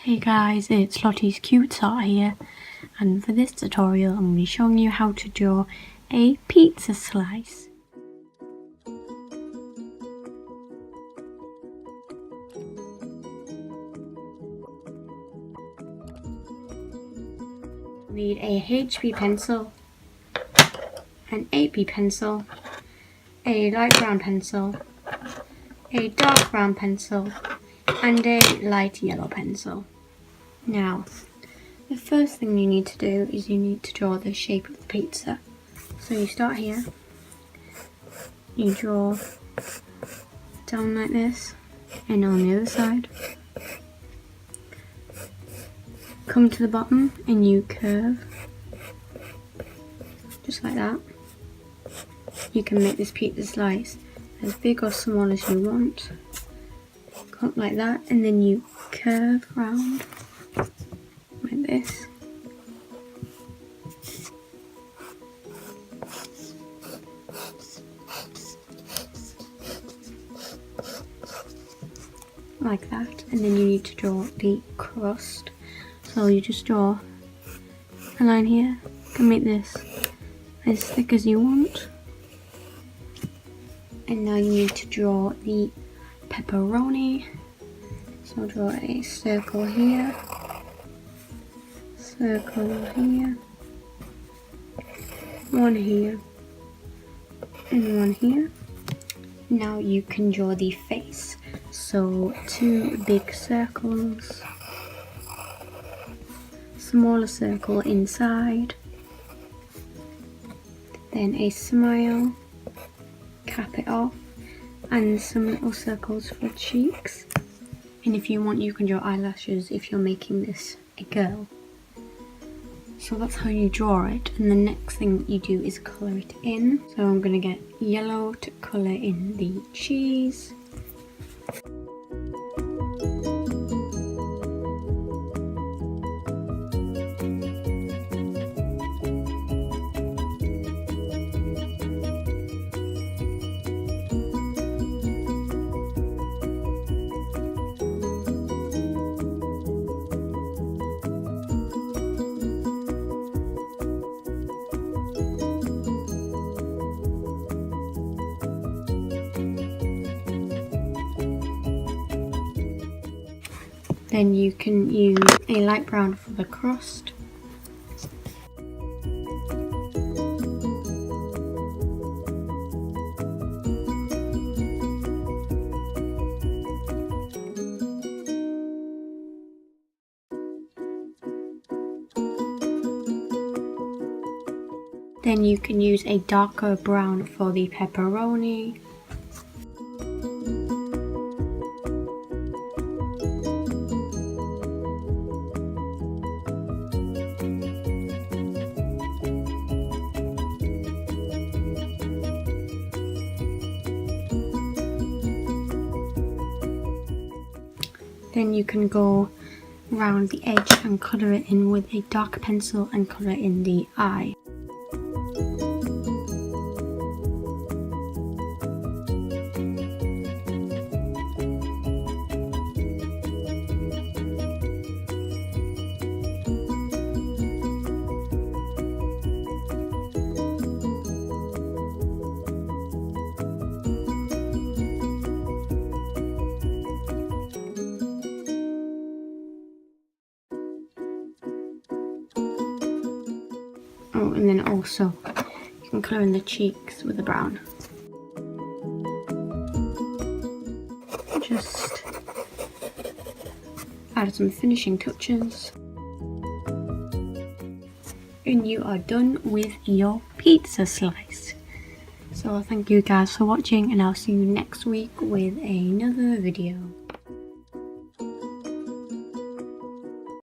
Hey guys, it's Lottie's Cute Art here, and for this tutorial I'm going to be showing you how to draw a pizza slice. You need a HB pencil, an 8B pencil, a light brown pencil, a dark brown pencil, and a light yellow pencil. Now, the first thing you need to do is you need to draw the shape of the pizza. So you start here, you draw down like this, and on the other side, come to the bottom and you curve, just like that. You can make this pizza slice as big or small as you want, cut like that, and then you curve round like this. Like that, and then you need to draw the crust. So you just draw a line here. You can make this as thick as you want. And now you need to draw the pepperoni. So draw a circle here, circle here, one here, and one here. Now you can draw the face. So 2 big circles, smaller circle inside, then a smile, cap it off, and some little circles for cheeks. And if you want, you can draw eyelashes if you're making this a girl. So that's how you draw it, and the next thing you do is colour it in. So I'm going to get yellow to colour in the cheese. Then you can use a light brown for the crust. Then you can use a darker brown for the pepperoni. Then you can go around the edge and colour it in with a dark pencil and colour in the eye. Oh, and then also you can colour in the cheeks with the brown. Just add some finishing touches. And you are done with your pizza slice. So thank you guys for watching, and I'll see you next week with another video.